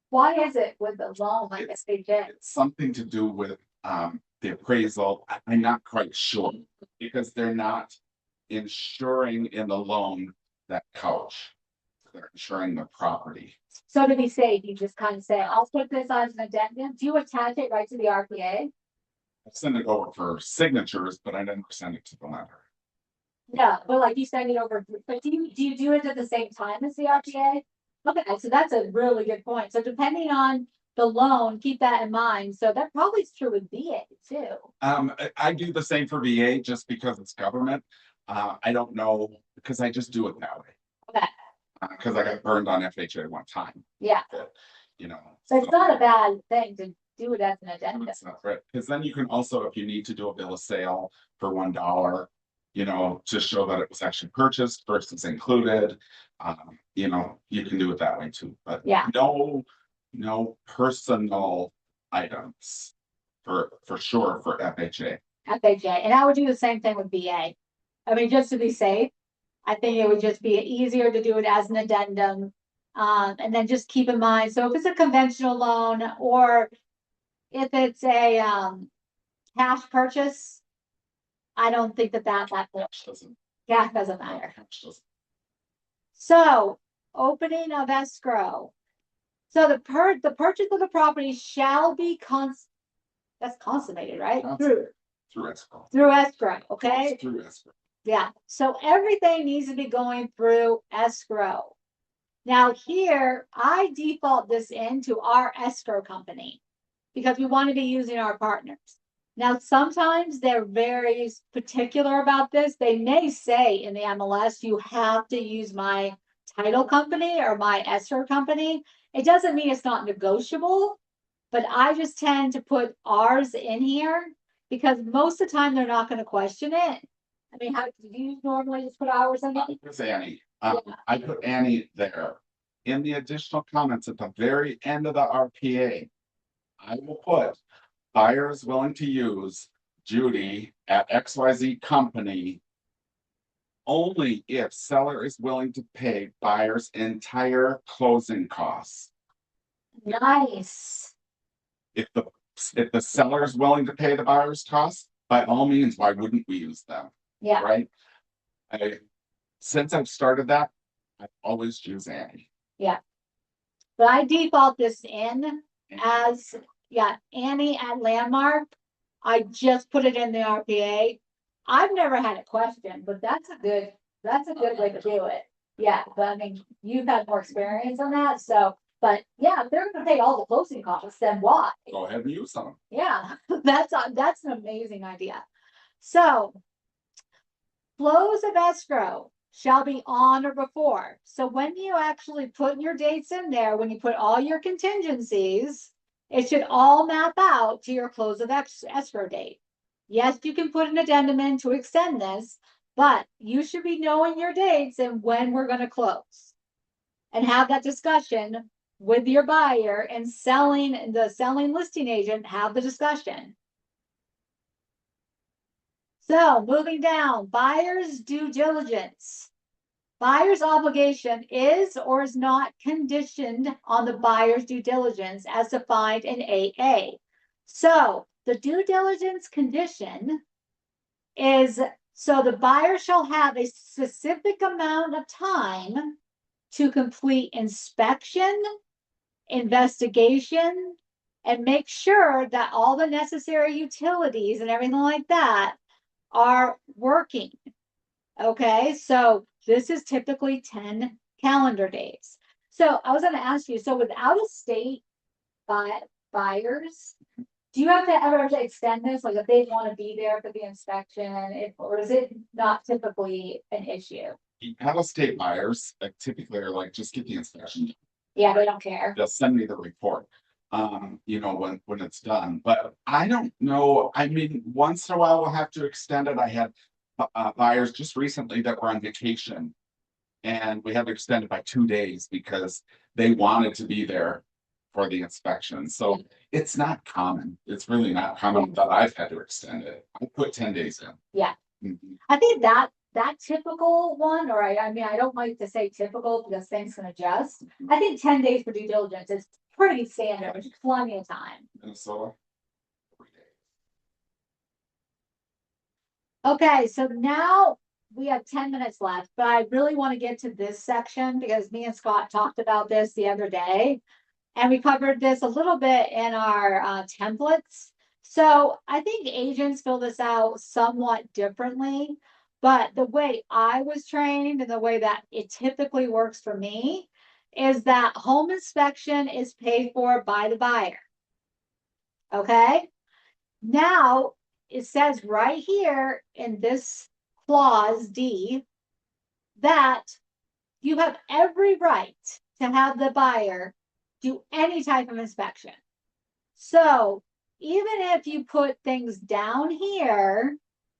Why is it with the loan like It's- FHA? It's something to do with the appraisal. I'm not quite sure because they're not insuring in the loan that couch. They're insuring the property. So to be safe, you just kind of say, I'll put this as an addendum. Do you attach it right to the RPA? I send it over for signatures, but I never send it to the lender. Yeah, but like you send it over, but do you do it at the same time as the RPA? Okay, so that's a really good point. So depending on the loan, keep that in mind. So that probably is true with VA too. I do the same for VA just because it's government. I don't know because I just do it that way. Okay. Because I got burned on FHA one time. Yeah. You know. So it's not a bad thing to do it as an addendum. It's not right. Because then you can also, if you need to do a bill of sale for $1, you know, to show that it was actually purchased versus included. You know, you can do it that way too. But Yeah. no personal items for sure for FHA. FHA, and I would do the same thing with VA. I mean, just to be safe, I think it would just be easier to do it as an addendum. And then just keep in mind, so if it's a conventional loan or if it's a cash purchase, I don't think that Cash doesn't. cash doesn't matter. Cash doesn't. So opening of escrow. So the purchase of the property shall be that's consummated, right? Through escrow. Through escrow, okay? It's through escrow. Yeah, so everything needs to be going through escrow. Now here, I default this into our escrow company because we want to be using our partners. Now, sometimes they're very particular about this. They may say in the MLS, you have to use my title company or my escrow company. It doesn't mean it's not negotiable, but I just tend to put ours in here because most of the time they're not going to question it. I mean, how do you normally just put ours in? It's Annie. I put Annie there. In the additional comments at the very end of the RPA, I will put buyers willing to use Judy at XYZ company only if seller is willing to pay buyer's entire closing costs. Nice. If the seller is willing to pay the buyer's costs, by all means, why wouldn't we use them, Yeah, right? Since I've started that, I've always used Annie. but I default this in as, Annie at Landmark. I just put it in the RPA. I've never had a question, but that's a good way to do it. Yeah, but I mean, you've had more experience on that, so, but yeah, if they're gonna pay all the closing costs, then why? Go ahead and use them. Yeah, that's an amazing idea. So, close of escrow shall be on or before. So when you actually put your dates in there, when you put all your contingencies, it should all map out to your close of escrow date. Yes, you can put an addendum in to extend this, but you should be knowing your dates and when we're going to close. And have that discussion with your buyer and the selling listing agent, have the discussion. So moving down, buyer's due diligence. Buyer's obligation is or is not conditioned on the buyer's due diligence as defined in AA. So the due diligence condition is so the buyer shall have a specific amount of time to complete inspection, investigation, and make sure that all the necessary utilities and everything like that are working. Okay, so this is typically 10 calendar days. So I was going to ask you, so with out of state buyers, do you have to ever extend this? Like if they want to be there for the inspection, or is it not typically an issue? Out of state buyers typically are like, just get the inspection. Yeah, they don't care. They'll send me the report. When it's done, but I don't know. I mean, once in a while we'll have to extend it. I had buyers just recently that were on vacation and we had to extend it by 2 days because they wanted to be there for the inspection. So it's not common. It's really not common that I've had to extend it. I put 10 days in. Yeah. Mhm. I think that typical one, or I mean, I don't like to say typical because things can adjust. I think 10 days for due diligence is pretty standard, which is plenty of time. Minnesota. 3 days. Okay, so now we have 10 minutes left, but I really want to get to this section because me and Scott talked about this the other day. And we covered this a little bit in our templates. So I think agents fill this out somewhat differently, but the way I was trained and the way that it typically works for me is that home inspection is paid for by the buyer. Okay. Now it says right here in this clause D that you have every right to have the buyer do any type of inspection. So even if you put things down here,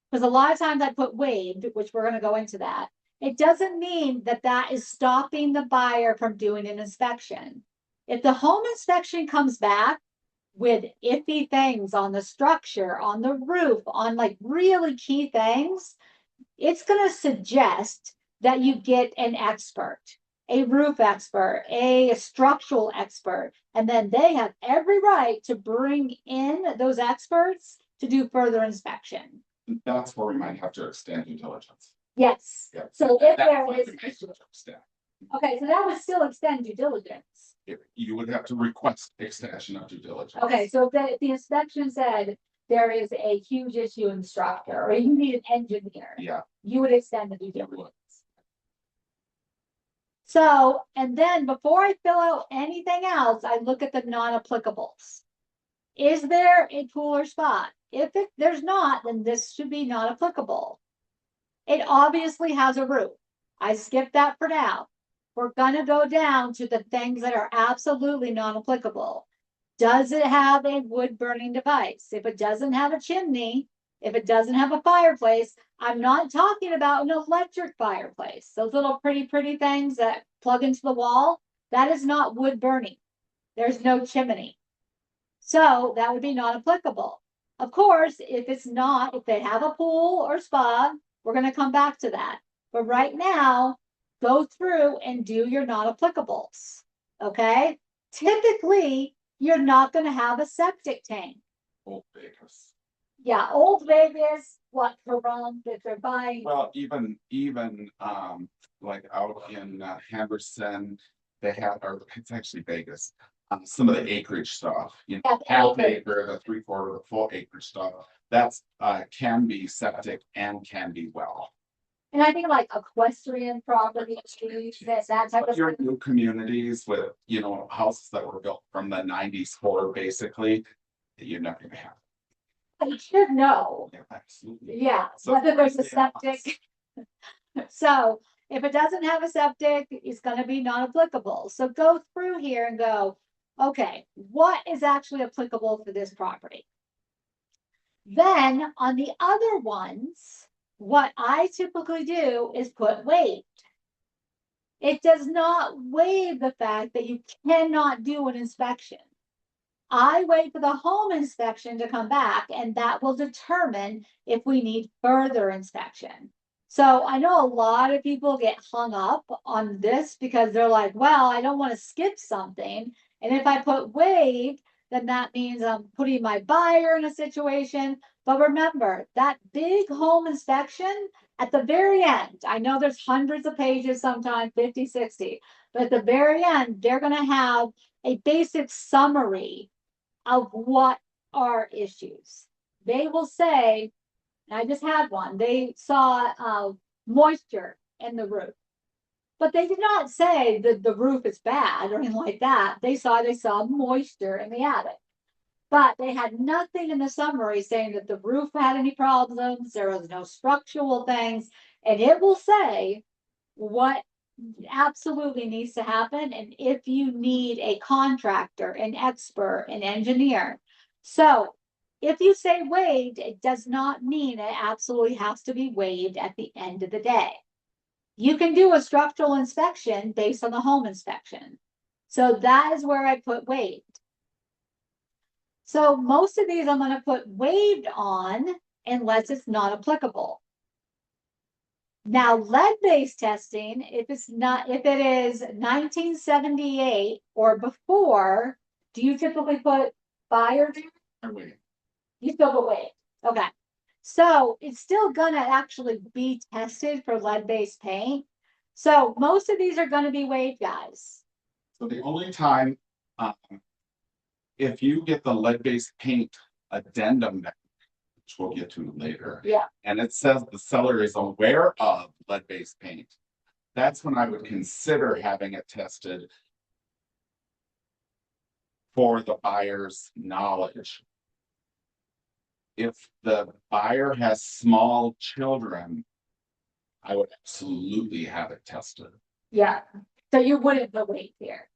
because a lot of times I put waived, which we're going to go into that, it doesn't mean that that is stopping the buyer from doing an inspection. If the home inspection comes back with iffy things on the structure, on the roof, on like really key things, it's going to suggest that you get an expert, a roof expert, a structural expert, and then they have every right to bring in those experts to do further inspection. That's where we might have to extend due diligence. Yes. Yeah. So if That's there what is, we may have to extend. okay, so that would still extend due diligence. You would have to request extension of due diligence. Okay, so if the inspection said there is a huge issue in the structure, or you need an engineer, Yeah. you would extend the due You diligence. would. So, and then before I fill out anything else, I look at the non-applicables. Is there a pool or spa? If there's not, then this should be not applicable. It obviously has a roof. I skipped that for now. We're gonna go down to the things that are absolutely non-applicable. Does it have a wood burning device? If it doesn't have a chimney, if it doesn't have a fireplace, I'm not talking about an electric fireplace. Those little pretty things that plug into the wall, that is not wood burning. There's no chimney. So that would be not applicable. Of course, if they have a pool or spa, we're going to come back to that. But right now, go through and do your not applicables. Okay. typically, you're not gonna have a septic tank. Old Vegas. Yeah, Old Vegas, what for wrong if they're buying, Well, even, like out in Henderson, they have, or it's actually Vegas. Some of the acreage stuff, you know, Yeah, half acreage. acre, the 3/4, the full acre stuff, that's, can be septic and can be well. and I think like equestrian properties, that type But of your thing. new communities with, you know, houses that were built from the nineties forward, basically, you're not gonna have. You should know, Yeah, absolutely. yeah, So whether there's a yeah. septic. So if it doesn't have a septic, it's gonna be not applicable. So go through here and go, okay, what is actually applicable for this property? Then on the other ones, what I typically do is put waived. It does not waive the fact that you cannot do an inspection. I wait for the home inspection to come back, and that will determine if we need further inspection. So I know a lot of people get hung up on this because they're like, well, I don't want to skip something. And if I put waived, then that means I'm putting my buyer in a situation. But remember, that big home inspection at the very end, I know there's hundreds of pages, sometimes 50, 60, but at the very end, they're going to have a basic summary of what are issues. They will say, and I just had one, they saw moisture in the roof. But they did not say that the roof is bad or anything like that. They saw moisture in the attic. But they had nothing in the summary saying that the roof had any problems, there was no structural things, and it will say what absolutely needs to happen and if you need a contractor, an expert, an engineer. So if you say waived, it does not mean it absolutely has to be waived at the end of the day. You can do a structural inspection based on the home inspection. So that is where I put waived. So most of these I'm going to put waived on unless it's not applicable. Now, lead-based testing, if it is 1978 or before, do you typically put buyer? Or wait. You still put wait. Okay. So it's still gonna actually be tested for lead-based paint. So most of these are gonna be waived, guys. So the only time, if you get the lead-based paint addendum, which we'll get to later. Yeah. And it says the seller is aware of lead-based paint, that's when I would consider having it tested for the buyer's knowledge. If the buyer has small children, I would absolutely have it tested. Yeah. So you wouldn't put wait here.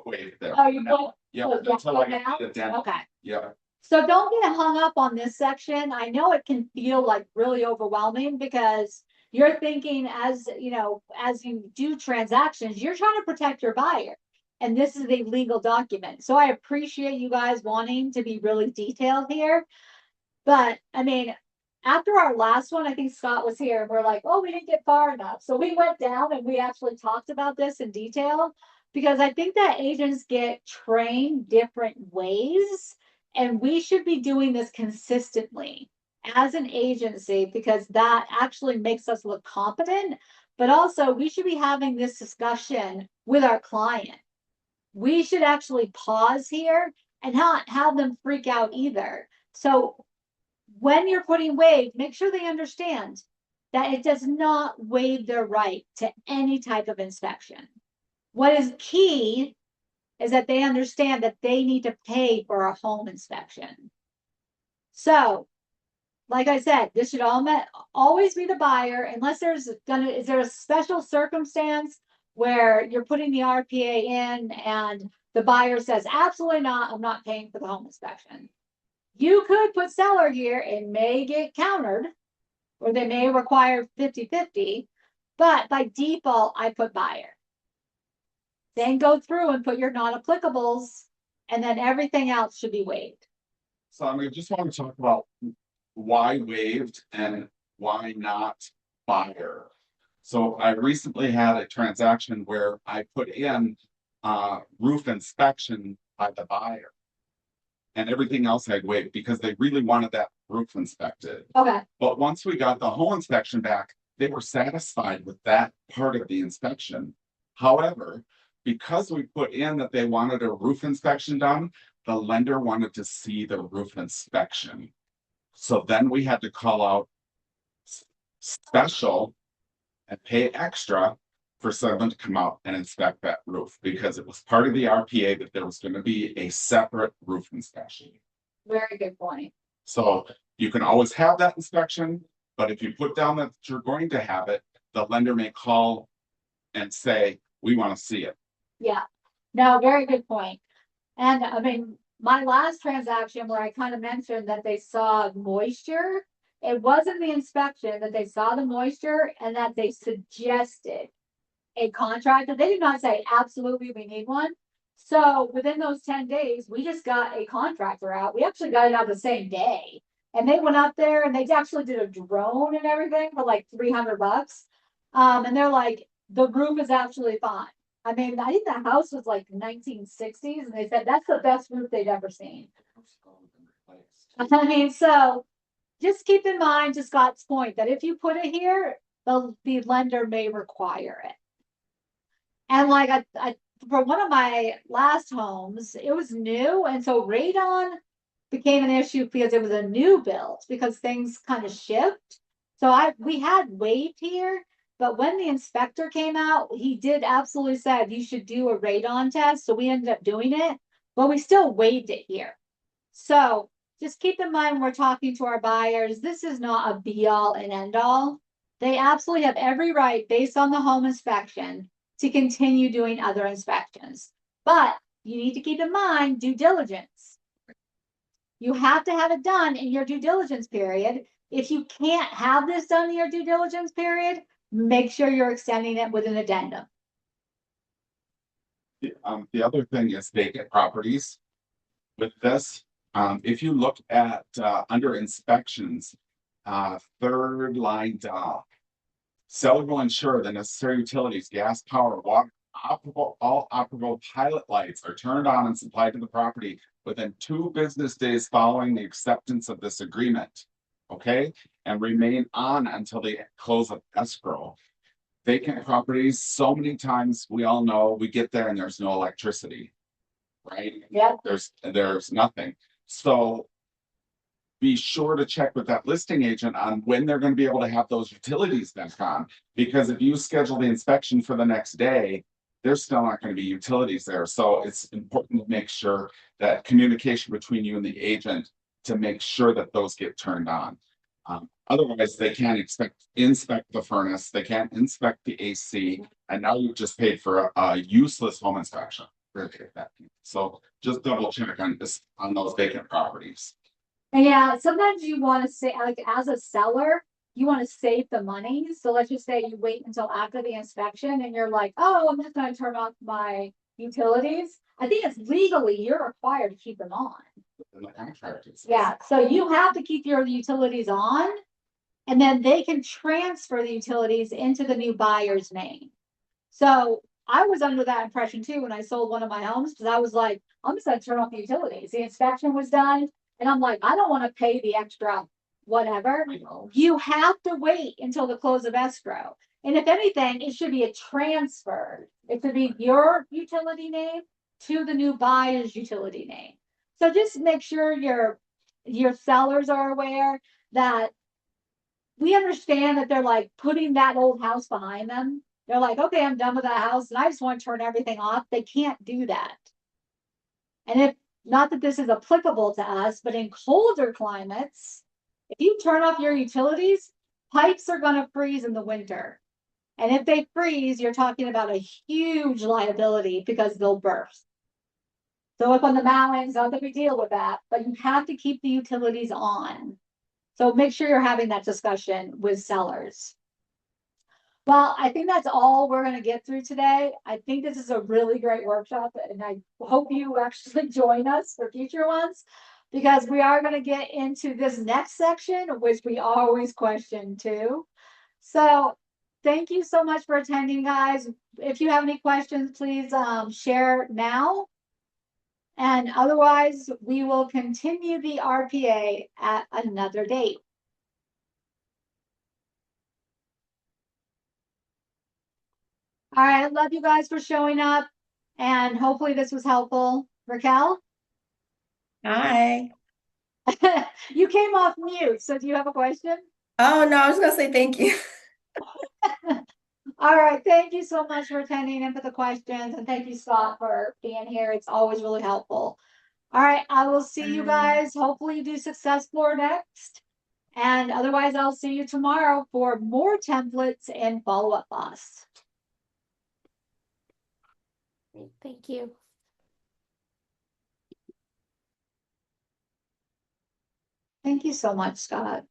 Wait there. Oh, you put, Yeah, oh, yeah, until I put get now? the addendum. Okay. Yeah. So don't get hung up on this section. I know it can feel like really overwhelming because you're thinking as you know, as you do transactions, you're trying to protect your buyer. And this is a legal document. So I appreciate you guys wanting to be really detailed here. But I mean, after our last one, I think Scott was here and we're like, oh, we didn't get far enough. So we went down and we actually talked about this in detail because I think that agents get trained different ways and we should be doing this consistently as an agency because that actually makes us look competent. But also, we should be having this discussion with our client. We should actually pause here and not have them freak out either. So when you're putting waive, make sure they understand that it does not waive their right to any type of inspection. What is key is that they understand that they need to pay for a home inspection. So, like I said, this should always be the buyer, unless is there a special circumstance where you're putting the RPA in and the buyer says, absolutely not, I'm not paying for the home inspection. You could put seller here, it may get countered, or they may require 50-50, but by default, I put buyer. Then go through and put your non-applicables, and then everything else should be waived. So I just want to talk about why waived and why not buyer. So I recently had a transaction where I put in roof inspection by the buyer. And everything else had waived because they really wanted that roof inspected. Okay, But once we got the whole inspection back, they were satisfied with that part of the inspection. However, because we put in that they wanted a roof inspection done, the lender wanted to see the roof inspection. So then we had to call out special and pay extra for someone to come out and inspect that roof because it was part of the RPA that there was going to be a separate roof inspection. very good point. So you can always have that inspection, but if you put down that you're going to have it, the lender may call and say, we want to see it. Yeah, no, very good point. And I mean, my last transaction where I kind of mentioned that they saw moisture, it wasn't the inspection that they saw the moisture and that they suggested a contractor. They did not say absolutely we need one. So within those 10 days, we just got a contractor out. We actually got it out the same day. And they went up there and they actually did a drone and everything for like $300. And they're like, the roof is absolutely fine. I mean, I think the house was like 1960s, and they said that's the best roof they'd ever seen. I mean, so just keep in mind, to Scott's point, that if you put it here, the lender may require it. And like for one of my last homes, it was new, and so radon became an issue because it was a new build because things kind of shift. So we had waived here, but when the inspector came out, he did absolutely said you should do a radon test. So we ended up doing it, but we still waived it here. So just keep in mind when we're talking to our buyers, this is not a be all and end all. They absolutely have every right based on the home inspection to continue doing other inspections. But you need to keep in mind due diligence. You have to have it done in your due diligence period. If you can't have this done in your due diligence period, make sure you're extending it with an addendum. The other thing is vacant properties. With this, if you look at under inspections, third line down, seller will ensure the necessary utilities, gas, power, water, all operable pilot lights are turned on and supplied to the property within 2 business days following the acceptance of this agreement. Okay, and remain on until the close of escrow. Vacant properties, so many times we all know we get there and there's no electricity, right? Yeah. There's nothing. So be sure to check with that listing agent on when they're going to be able to have those utilities back on. Because if you schedule the inspection for the next day, there's still not going to be utilities there. So it's important to make sure that communication between you and the agent to make sure that those get turned on. Otherwise, they can't inspect the furnace, they can't inspect the AC, and now you've just paid for a useless home inspection. So just double check on this on those vacant properties. And yeah, sometimes you want to say, like, as a seller, you want to save the money. So let's just say you wait until after the inspection and you're like, oh, I'm just going to turn off my utilities. I think it's legally you're required to keep them on. Yeah, so you have to keep your utilities on, and then they can transfer the utilities into the new buyer's name. So I was under that impression too when I sold one of my homes, because I was like, I'm just going to turn off the utilities. The inspection was done. And I'm like, I don't want to pay the extra whatever. You have to wait until the close of escrow. And if anything, it should be a transfer. It should be your utility name to the new buyer's utility name. So just make sure your sellers are aware that we understand that they're like putting that old house behind them. They're like, okay, I'm done with that house and I just want to turn everything off. They can't do that. And if not that this is applicable to us, but in colder climates, if you turn off your utilities, pipes are going to freeze in the winter. And if they freeze, you're talking about a huge liability because they'll burst. So up on the mountains, not that we deal with that, but you have to keep the utilities on. So make sure you're having that discussion with sellers. Well, I think that's all we're going to get through today. I think this is a really great workshop, and I hope you actually join us for future ones, because we are going to get into this next section, which we always question too. So thank you so much for attending, guys. If you have any questions, please share now. And otherwise, we will continue the RPA at another date. All right, I love you guys for showing up, and hopefully this was helpful. Raquel, Hi. you came off mute, so do you have a question? Oh no, I was gonna say thank you. All right, thank you so much for attending and for the questions, and thank you, Scott, for being here. It's always really helpful. All right, I will see you guys. Hopefully you do Success Floor next. And otherwise, I'll see you tomorrow for more templates and follow-up boss. Thank you. Thank you so much, Scott.